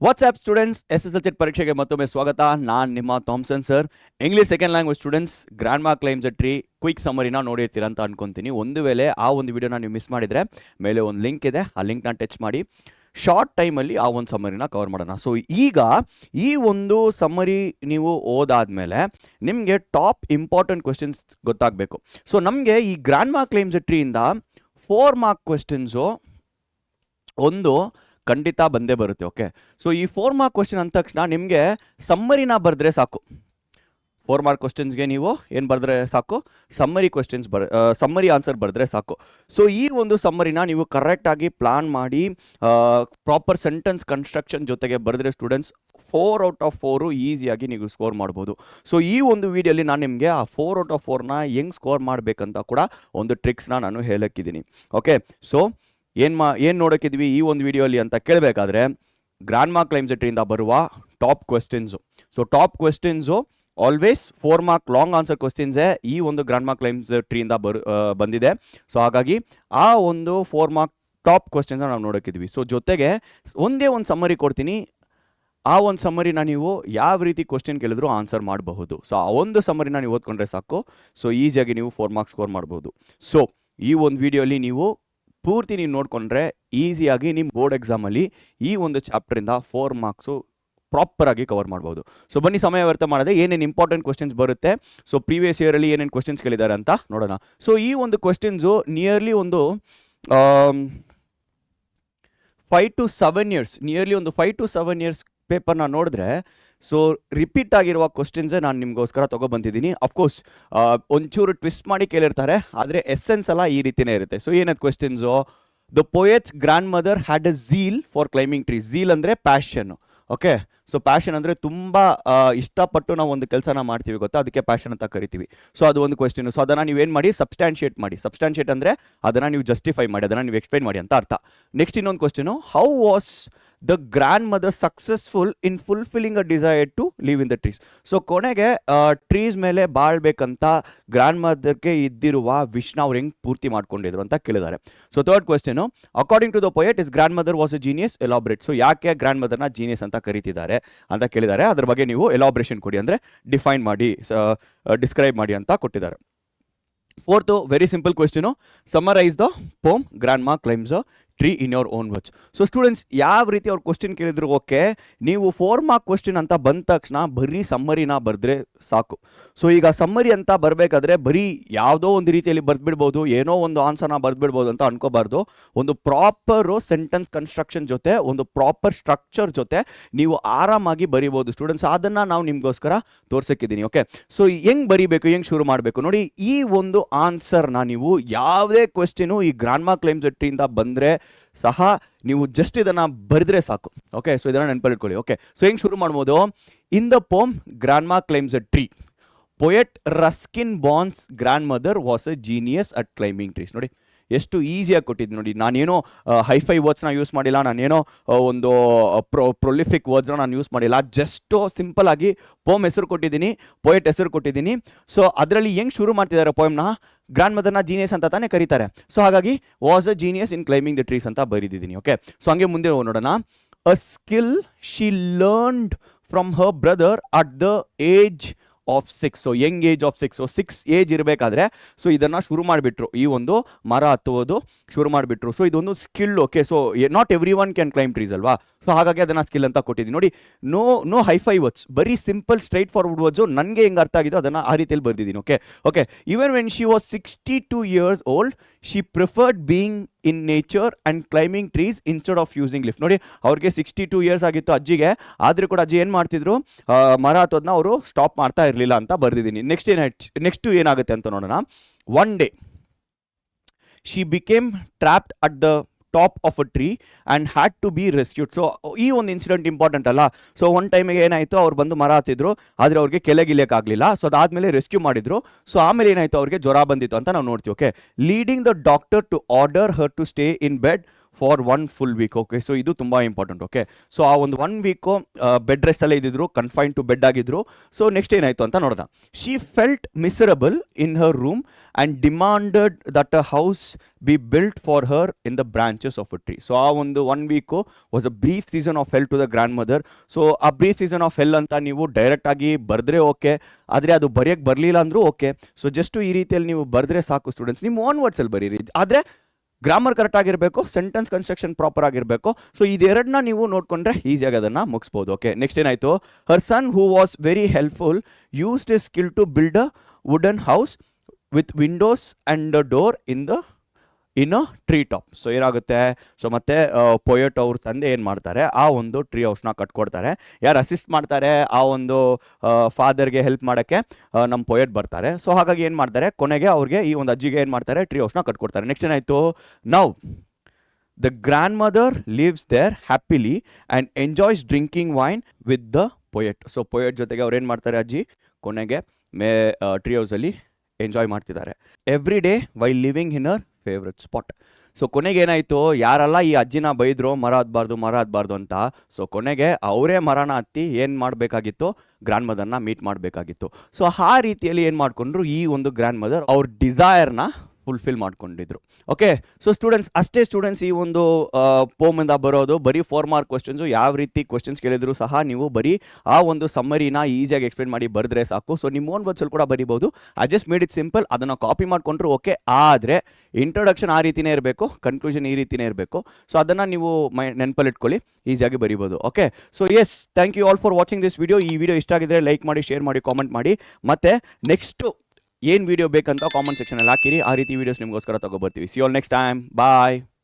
WhatsApp students SSLC ಪರೀಕ್ಷೆಗೆ ಮತ್ತೊಮ್ಮೆ ಸ್ವಾಗತ. ನಾನು ನಿಮ್ಮ Thomson sir. English second language students grandma climbs tree quick ಸಮರಿನ ನೋಡಿರ್ತೀರ ಅಂತ ಅನ್ಕೊಂತೀನಿ. ಒಂದು ವೇಳೆ ಆ ಒಂದು ವಿಡಿಯೋನ ನೀವು ಮಿಸ್ ಮಾಡಿದರೆ ಮೇಲೆ ಒಂದು ಲಿಂಕ್ ಇದೆ, ಆ ಲಿಂಕ್ನ ಟಚ್ ಮಾಡಿ ಶಾರ್ಟ್ ಟೈಮಲ್ಲಿ ಆ ಒಂದು ಸಮರಿನ ಕವರ್ ಮಾಡೋಣ. ಸೊ ಈಗ ಈ ಒಂದು ಸಮರಿ ನೀವು ಓದಾದ್ಮೇಲೆ ನಿಮಗೆ ಟಾಪ್ ಇಂಪಾರ್ಟೆಂಟ್ ಕ್ವೆಶನ್ಸ್ ಗೊತ್ತಾಗಬೇಕು. ಸೊ ನಮಗೆ ಈ ಗ್ರ್ಯಾಂಡ್ ಮಾರ್ಕ್ ಕ್ಲೈಮ್ಸ್ ಟ್ರೀಯಿಂದ 4 ಮಾರ್ಕ್ ಕ್ವೆಶನ್ಸು ಒಂದು ಖಂಡಿತ ಬಂದೇ ಬರುತ್ತೆ. ಓಕೆ, ಸೊ ಈ 4 ಮಾರ್ಕ್ ಕ್ವೆಶನ್ ಅಂದ ತಕ್ಷಣ ನಿಮಗೆ ಸಮ್ಮರಿನ ಬರೆದ್ರೆ ಸಾಕು. 4 ಮಾರ್ಕ್ ಕ್ವೆಶನ್ಸ್ಗೆ ನೀವು ಏನು ಬರೆದ್ರೆ ಸಾಕು, ಸಮ್ಮರಿ ಆನ್ಸರ್ ಬರೆದ್ರೆ ಸಾಕು. ಸೊ ಈ ಒಂದು ಸಮ್ಮರಿನ ನೀವು ಕರೆಕ್ಟಾಗಿ ಪ್ಲಾನ್ ಮಾಡಿ ಪ್ರಾಪರ್ ಸೆಂಟೆನ್ಸ್ ಕನ್ಸ್ಟ್ರಕ್ಷನ್ ಜೊತೆಗೆ ಬರೆದ್ರೆ ಸ್ಟೂಡೆಂಟ್ಸ್ 4 ಔಟ್ ಆಫ್ 4 ಈಸಿಯಾಗಿ ನೀವು ಸ್ಕೋರ್ ಮಾಡ್ಬೋದು. ಸೊ ಈ ಒಂದು ವಿಡಿಯೋಲಿ ನಾನು ನಿಮಗೆ ಆ 4 ಔಟ್ ಆಫ್ 4ನ ಹೆಂಗೆ ಸ್ಕೋರ್ ಮಾಡಬೇಕಂತ ಕೂಡ ಒಂದು ಟ್ರಿಕ್ಸ್ನ ನಾನು ಹೇಳಕ್ಕಿದ್ದೀನಿ. ಓಕೆ, ಸೊ ಏನು ನೋಡೋಕ್ಕಿದ್ವಿ ಈ ಒಂದು ವಿಡಿಯೋಲಿ ಅಂತ ಕೇಳಬೇಕಾದ್ರೆ ಗ್ರ್ಯಾಂಡ್ ಮಾರ್ಕ್ ಕ್ಲೈಮ್ಸ್ ಟ್ರೀಯಿಂದ ಬರುವ top questions. So top questions always 4 mark long answer ಕ್ವೆಶ್ಚನ್ಸೇ ಈ ಒಂದು ಗ್ರ್ಯಾಂಡ್ ಮಾರ್ಕ್ ಕ್ಲೈಮ್ಸ್ ಟ್ರೀಯಿಂದ ಬಂದಿದೆ. ಸೊ ಹಾಗಾಗಿ ಆ ಒಂದು 4 ಮಾರ್ಕ್ ಟಾಪ್ ಕ್ವೆಶ್ಚನ್ಸ್ನ ನಾವು ನೋಡೋಕ್ಕಿದ್ವಿ. ಸೊ ಜೊತೆಗೆ ಒಂದೇ ಒಂದು ಸಮ್ಮರಿ ಕೊಡ್ತೀನಿ, ಆ ಒಂದು ಸಮ್ಮರಿನ ನೀವು ಯಾವ ರೀತಿ ಕ್ವಶನ್ ಕೇಳಿದ್ರು ಆನ್ಸರ್ ಮಾಡಬಹುದು. ಸೊ ಆ ಒಂದು ಸಮ್ಮರಿನ ನೀವು ಓದ್ಕೊಂಡ್ರೆ ಸಾಕು, ಸೊ ಈಸಿಯಾಗಿ ನೀವು 4 ಮಾರ್ಕ್ಸ್ ಸ್ಕೋರ್ ಮಾಡ್ಬೋದು. ಸೊ ಈ ಒಂದು ವಿಡಿಯೋಲಿ ನೀವು ಪೂರ್ತಿ ನೀವು ನೋಡಿಕೊಂಡ್ರೆ ಈಸಿಯಾಗಿ ನಿಮ್ಮ ಬೋರ್ಡ್ ಎಕ್ಸಾಮಲ್ಲಿ ಈ ಒಂದು ಚಾಪ್ಟರಿಂದ 4 ಮಾರ್ಕ್ಸು ಪ್ರಾಪರಾಗಿ ಕವರ್ ಮಾಡ್ಬೋದು. ಸೊ ಬನ್ನಿ ಸಮಯ ವ್ಯರ್ಥ ಮಾಡದೆ ಏನೇನು ಇಂಪಾರ್ಟೆಂಟ್ ಕ್ವೆಶನ್ಸ್ ಬರುತ್ತೆ, ಸೊ ಪ್ರೀವಿಯಸ್ ಇಯರಲ್ಲಿ ಏನೇನು ಕ್ವೆಶನ್ಸ್ ಕೇಳಿದ್ದಾರೆ ಅಂತ ನೋಡೋಣ. ಸೊ ಈ ಒಂದು ಕ್ವೆಶನ್ಸು ನಿಯರ್ಲಿ ಒಂದು 5 to 7 years, ನಿಯರ್ಲಿ ಒಂದು 5 to 7 years ಪೇಪರ್ನ ನೋಡಿದ್ರೆ ಸೊ ರಿಪೀಟ್ ಆಗಿರುವ ಕ್ವಶನ್ಸೇ ನಾನು ನಿಮಗೋಸ್ಕರ ತೊಗೊಬಂದಿದ್ದೀನಿ. ಅಫ್ಕೋರ್ಸ್ ಒಂಚೂರು ಟ್ವಿಸ್ಟ್ ಮಾಡಿ ಕೇಳಿರ್ತಾರೆ, ಆದರೆ ಎಸ್ಸೆನ್ಸ್ ಎಲ್ಲ ಈ ರೀತಿಯೇ ಇರುತ್ತೆ. ಸೊ ಏನದು questions, the poets grand mother had a zeal for climbing tree. Zeal ಅಂದರೆ ಪ್ಯಾಷನ್. ಓಕೆ, ಸೊ ಪ್ಯಾಷನ್ ಅಂದರೆ ತುಂಬ ಇಷ್ಟಪಟ್ಟು ನಾವು ಒಂದು ಕೆಲಸನ ಮಾಡ್ತೀವಿ ಗೊತ್ತಾ, ಅದಕ್ಕೆ ಪ್ಯಾಷನ್ ಅಂತ ಕರಿತೀವಿ. ಸೊ ಅದು ಒಂದು ಕ್ವೆಶ್ಚನ್. ಸೊ ಅದನ್ನು ನೀವೇನು ಮಾಡಿ ಸಬ್ಸ್ಟ್ಯಾನ್ಷಿಯೇಟ್ ಮಾಡಿ. ಸಬ್ಸ್ಟ್ಯಾನ್ಷಿಯೇಟ್ ಅಂದರೆ ಅದನ್ನು ನೀವು ಜಸ್ಟಿಫೈ ಮಾಡಿ, ಅದನ್ನು ನೀವು ಎಕ್ಸ್ಪ್ಲೈನ್ ಮಾಡಿ ಅಂತ ಅರ್ಥ. ನೆಕ್ಸ್ಟ್ ಇನ್ನೊಂದು question, how was the grandmother successful in fulfilling a desire to live in the trees. So ಕೊನೆಗೆ ಟ್ರೀಸ್ ಮೇಲೆ ಬಾಳ್ಬೇಕಂತ ಗ್ರ್ಯಾಂಡ್ ಮದರ್ಗೆ ಇದ್ದಿರುವ ವಿಶ್ನ ಅವ್ರು ಹೆಂಗೆ ಪೂರ್ತಿ ಮಾಡ್ಕೊಂಡಿದ್ರು ಅಂತ ಕೇಳಿದ್ದಾರೆ. So third question, according to the poet is grandmother was a genius, elaborate. So ಯಾಕೆ ಗ್ರ್ಯಾಂಡ್ ಮದರ್ನ ಜೀನಿಯಸ್ ಅಂತ ಕರೀತಿದ್ದಾರೆ ಅಂತ ಕೇಳಿದ್ದಾರೆ, ಅದ್ರ ಬಗ್ಗೆ ನೀವು ಎಲಾಬ್ರೇಷನ್ ಕೊಡಿ, ಅಂದರೆ ಡಿಫೈನ್ ಮಾಡಿ, ಡಿಸ್ಕ್ರೈಬ್ ಮಾಡಿ ಅಂತ ಕೊಟ್ಟಿದ್ದಾರೆ. Fourth very simple question, summarise the poem grandma climbs tree in your own words. So students ಯಾವ ರೀತಿ ಅವ್ರು ಕ್ವಶನ್ ಕೇಳಿದ್ರು ಓಕೆ, ನೀವು 4 ಮಾರ್ಕ್ ಕ್ವಶನ್ ಅಂತ ಬಂದ ತಕ್ಷಣ ಬರೀ ಸಮ್ಮರಿನ ಬರೆದ್ರೆ ಸಾಕು. ಸೊ ಈಗ ಸಮ್ಮರಿ ಅಂತ ಬರಬೇಕಾದ್ರೆ ಬರೀ ಯಾವುದೋ ಒಂದು ರೀತಿಯಲ್ಲಿ ಬರೆದ್ಬಿಡ್ಬೋದು, ಏನೋ ಒಂದು ಆನ್ಸರ್ನ ಬರೆದ್ಬಿಡ್ಬೋದು ಅಂತ ಅನ್ಕೋಬಾರ್ದು. ಒಂದು ಪ್ರಾಪರು ಸೆಂಟೆನ್ಸ್ ಕನ್ಸ್ಟ್ರಕ್ಷನ್ ಜೊತೆ, ಒಂದು ಪ್ರಾಪರ್ ಸ್ಟ್ರಕ್ಚರ್ ಜೊತೆ ನೀವು ಆರಾಮಾಗಿ ಬರಿಬೋದು ಸ್ಟೂಡೆಂಟ್ಸ್. ಅದನ್ನು ನಾವು ನಿಮಗೋಸ್ಕರ ತೋರ್ಸಕ್ಕಿದ್ದೀನಿ. ಓಕೆ, ಸೊ ಹೆಂಗೆ ಬರಿಬೇಕು, ಹೆಂಗೆ ಶುರು ಮಾಡಬೇಕು ನೋಡಿ. ಈ ಒಂದು ಆನ್ಸರ್ನ ನೀವು ಯಾವುದೇ ಕ್ವೆಶ್ಚನು ಈ ಗ್ರ್ಯಾಂಡ್ ಮಾರ್ಕ್ ಕ್ಲೈಮ್ಸ್ ಟ್ರೀಯಿಂದ ಬಂದರೆ ಸಹ ನೀವು ಜಸ್ಟ್ ಇದನ್ನು ಬರೆದ್ರೆ ಸಾಕು. ಓಕೆ, ಸೊ ಇದನ್ನು ನೆನಪಲ್ಲಿ ಇಟ್ಕೊಳ್ಳಿ. ಓಕೆ, ಸೊ ಹೆಂಗೆ ಶುರು ಮಾಡ್ಬೋದು, in the poem grandma climbs a tree, poet Ruskin Bond's grandmother was a genius at climbing trees. ನೋಡಿ ಎಷ್ಟು ಈಸಿಯಾಗಿ ಕೊಟ್ಟಿದ್ದು ನೋಡಿ. ನಾನೇನೋ ಹೈಫೈ ವರ್ಡ್ಸ್ನ ಯೂಸ್ ಮಾಡಿಲ್ಲ, ನಾನೇನೋ ಒಂದು ಪ್ರೊಲಿಫಿಕ್ ವರ್ಡ್ಸ್ನ ನಾನು ಯೂಸ್ ಮಾಡಿಲ್ಲ, ಜಸ್ಟು ಸಿಂಪಲ್ ಆಗಿ ಪೋಮ್ ಹೆಸರು ಕೊಟ್ಟಿದ್ದೀನಿ, ಪೊಯೆಟ್ ಹೆಸರು ಕೊಟ್ಟಿದ್ದೀನಿ. ಸೊ ಅದರಲ್ಲಿ ಹೆಂಗೆ ಶುರು ಮಾಡ್ತಿದ್ದಾರೆ ಪೋಯಮ್ನ, ಗ್ರ್ಯಾಂಡ್ ಮದರ್ನ ಜೀನಿಯಸ್ ಅಂತ ತಾನೇ ಕರೀತಾರೆ. ಸೊ ಹಾಗಾಗಿ was a genius in climbing the trees ಅಂತ ಬರೀದಿದ್ದೀನಿ. ಓಕೆ, ಸೊ ಹಂಗೆ ಮುಂದೆ ನೋಡೋಣ. ಅ skill she learned from her brother at the age of 6. So Young age of 6. So 6 age ಇರಬೇಕಾದ್ರೆ ಸೊ ಇದನ್ನು ಶುರು ಮಾಡಿಬಿಟ್ರು, ಈ ಒಂದು ಮರ ಹತ್ತುವುದು ಶುರು ಮಾಡಿಬಿಟ್ರು. ಸೊ ಇದೊಂದು skill. Okay, so not every one can climb trees ಅಲ್ವಾ. ಸೊ ಹಾಗಾಗಿ ಅದನ್ನು ಸ್ಕಿಲ್ ಅಂತ ಕೊಟ್ಟಿದ್ದೀನಿ ನೋಡಿ. ನೋ ಹೈಫೈ ವರ್ಡ್ಸ್, ಬರೀ ಸಿಂಪಲ್ ಸ್ಟ್ರೈಟ್ ಫಾರ್ವರ್ಡ್ ವರ್ಡ್ಸು ನನಗೆ ಹೆಂಗೆ ಅರ್ಥ ಆಗಿದೋ ಅದನ್ನು ಆ ರೀತಿಯಲ್ಲಿ ಬರ್ದಿದ್ದೀನಿ. Okay, even when she was 62 years old she preferred being in nature and climbing trees instead of using lift. ನೋಡಿ ಅವ್ರಿಗೆ 62 years ಆಗಿತ್ತು ಅಜ್ಜಿಗೆ, ಆದರೂ ಕೂಡ ಅಜ್ಜಿ ಏನು ಮಾಡ್ತಿದ್ರು, ಮರ ಹತ್ತೋದನ್ನ ಅವರು ಸ್ಟಾಪ್ ಮಾಡ್ತಾ ಇರಲಿಲ್ಲ ಅಂತ ಬರ್ದಿದ್ದೀನಿ. ನೆಕ್ಸ್ಟ್ ಏನಾಗುತ್ತೆ ಅಂತ ನೋಡೋಣ. One day she became trapped at the top of a tree and had to be rescued. So ಈ ಒಂದು ಇನ್ಸಿಡೆಂಟ್ ಇಂಪಾರ್ಟೆಂಟ್ ಅಲ್ಲ. ಸೊ ಒಂದು ಟೈಮಿಗೆ ಏನಾಯಿತು, ಅವ್ರು ಬಂದು ಮರ ಹತ್ತಿದ್ರು, ಆದರೆ ಅವ್ರಿಗೆ ಕೆಳಗಿಲಿಯಕ್ಕಾಗಲಿಲ್ಲ. ಸೊ ಅದಾದಮೇಲೆ ರೆಸ್ಕ್ಯೂ ಮಾಡಿದ್ರು. ಸೊ ಆಮೇಲೆ ಏನಾಯಿತು, ಅವ್ರಿಗೆ ಜ್ವರ ಬಂದಿತ್ತು ಅಂತ ನಾವು ನೋಡ್ತೀವಿ. Okay, leading the doctor to order her to stay in bed for 1 full week. Okay, so ಇದು ತುಂಬ ಇಂಪಾರ್ಟೆಂಟ್. ಓಕೆ, ಸೊ ಆ ಒಂದು 1 ವೀಕು ಬೆಡ್ ರೆಸ್ಟಲ್ಲೇ ಇದ್ದಿದ್ರು, ಕನ್ಫೈನ್ ಟು ಬೆಡ್ ಆಗಿದ್ರು. ಸೊ ನೆಕ್ಸ್ಟ್ ಏನಾಯಿತು ಅಂತ ನೋಡೋಣ. She felt miserable in her room and demanded that a house be built for her in the branches of a tree. So ಆ ಒಂದು 1 week was a brief season of hell to the grandmother. So a brief season of hell ಅಂತ ನೀವು ಡೈರೆಕ್ಟಾಗಿ ಬರೆದ್ರೆ okay, ಆದರೆ ಅದು ಬರೆಯೋಕ್ಕೆ ಬರಲಿಲ್ಲ ಅಂದರೂ ಓಕೆ. ಸೊ ಜಸ್ಟು ಈ ರೀತಿಯಲ್ಲಿ ನೀವು ಬರೆದ್ರೆ ಸಾಕು ಸ್ಟೂಡೆಂಟ್ಸ್. ನಿಮ್ಮ ಓನ್ ವರ್ಡ್ಸಲ್ಲಿ ಬರೀರಿ, ಆದರೆ ಗ್ರಾಮರ್ ಕರೆಕ್ಟ್ ಆಗಿರಬೇಕು, ಸೆಂಟೆನ್ಸ್ ಕನ್ಸ್ಟ್ರಕ್ಷನ್ ಪ್ರಾಪರ್ ಆಗಿರಬೇಕು. ಸೊ ಇದೆರಡನ್ನ ನೀವು ನೋಡಿಕೊಂಡ್ರೆ ಈಸಿಯಾಗಿ ಅದನ್ನು ಮುಗಿಸ್ಬೋದು. ಓಕೆ, ನೆಕ್ಸ್ಟ್ ಏನಾಯಿತು. Her son who was very helpful used his skill to build a wooden house with windows and a door in a tree top. So ಏನಾಗುತ್ತೆ, ಸೊ ಮತ್ತೆ ಪೊಯೆಟ್ ಅವ್ರ ತಂದೆ ಏನು ಮಾಡ್ತಾರೆ, ಆ ಒಂದು ಟ್ರೀ ಹೌಸ್ನ ಕಟ್ಕೊಡ್ತಾರೆ. ಯಾರು ಅಸಿಸ್ಟ್ ಮಾಡ್ತಾರೆ ಆ ಒಂದು ಫಾದರ್ಗೆ ಹೆಲ್ಪ್ ಮಾಡೋಕ್ಕೆ, ನಮ್ಮ ಪೊಯೆಟ್ ಬರ್ತಾರೆ. ಸೊ ಹಾಗಾಗಿ ಏನು ಮಾಡ್ತಾರೆ, ಕೊನೆಗೆ ಅವ್ರಿಗೆ ಈ ಒಂದು ಅಜ್ಜಿಗೆ ಏನು ಮಾಡ್ತಾರೆ, ಟ್ರೀ ಹೌಸ್ನ ಕಟ್ಕೊಡ್ತಾರೆ. ನೆಕ್ಸ್ಟ್ ಏನಾಯಿತು. Now the grandmother lives there happily and enjoys drinking wine with the poet. So poet ಜೊತೆಗೆ ಅವ್ರು ಏನು ಮಾಡ್ತಾರೆ, ಅಜ್ಜಿ ಕೊನೆಗೆ ಟ್ರೀ ಹೌಸಲ್ಲಿ ಎಂಜಾಯ್ ಮಾಡ್ತಿದ್ದಾರೆ every day while living in our favourite spot. So ಕೊನೆಗೆ ಏನಾಯಿತು, ಯಾರೆಲ್ಲ ಈ ಅಜ್ಜಿನ ಬೈದ್ರು ಮರ ಹತ್ಬಾರ್ದು ಅಂತ, ಸೊ ಕೊನೆಗೆ ಅವರೇ ಮರನ ಹತ್ತಿ ಏನು ಮಾಡಬೇಕಾಗಿತ್ತು, ಗ್ರ್ಯಾಂಡ್ ಮದರ್ನ ಮೀಟ್ ಮಾಡಬೇಕಾಗಿತ್ತು. ಸೊ ಆ ರೀತಿಯಲ್ಲಿ ಏನು ಮಾಡಿಕೊಂಡ್ರು, ಈ ಒಂದು ಗ್ರ್ಯಾಂಡ್ ಮದರ್ ಅವ್ರ ಡಿಸೈರ್ನ ಫುಲ್ಫಿಲ್ ಮಾಡ್ಕೊಂಡಿದ್ರು. ಓಕೆ, ಸೊ ಸ್ಟೂಡೆಂಟ್ಸ್ ಅಷ್ಟೇ ಸ್ಟೂಡೆಂಟ್ಸ್ ಈ ಒಂದು ಪೋಮಿಂದ ಬರೋದು ಬರೀ 4 ಮಾರ್ಕ್ ಕ್ವಶನ್ಸು. ಯಾವ ರೀತಿ ಕ್ವಶನ್ಸ್ ಕೇಳಿದ್ರು ಸಹ ನೀವು ಬರೀ ಆ ಒಂದು ಸಮ್ಮರಿನ ಈಸಿಯಾಗಿ ಎಕ್ಸ್ಪ್ಲೇನ್ ಮಾಡಿ ಬರೆದ್ರೆ ಸಾಕು. ಸೊ ನಿಮ್ಮ ಓನ್ ವರ್ಡ್ಸಲ್ಲಿ ಕೂಡ ಬರಿಬೋದು. I just made it simple. ಅದನ್ನು ಕಾಪಿ ಮಾಡಿಕೊಂಡ್ರು ಓಕೆ, ಆದರೆ ಇಂಟ್ರೊಡಕ್ಷನ್ ಆ ರೀತಿಯೇ ಇರಬೇಕು, ಕನ್ಕ್ಲೂಷನ್ ಈ ರೀತಿಯೇ ಇರಬೇಕು. ಸೊ ಅದನ್ನು ನೀವು ನೆನಪಲ್ಲಿ ಇಟ್ಕೊಳ್ಳಿ, ಈಸಿಯಾಗಿ ಬರಿಬೋದು. Okay, so yes, thank you all for watching this video. ಈ ವಿಡಿಯೋ ಇಷ್ಟ ಆಗಿದ್ರೆ ಲೈಕ್ ಮಾಡಿ, ಶೇರ್ ಮಾಡಿ, ಕಾಮೆಂಟ್ ಮಾಡಿ. ಮತ್ತು ನೆಕ್ಸ್ಟು ಏನು ವಿಡಿಯೋ ಬೇಕಂತ ಕಾಮೆಂಟ್ ಸೆಕ್ಷನಲ್ಲಿ ಹಾಕಿರಿ. ಆ ರೀತಿ ವೀಡಿಯೋಸ್ ನಿಮಗೋಸ್ಕರ ತಗೊಬರ್ತೀವಿ. See all next time. ಬಾಯ್.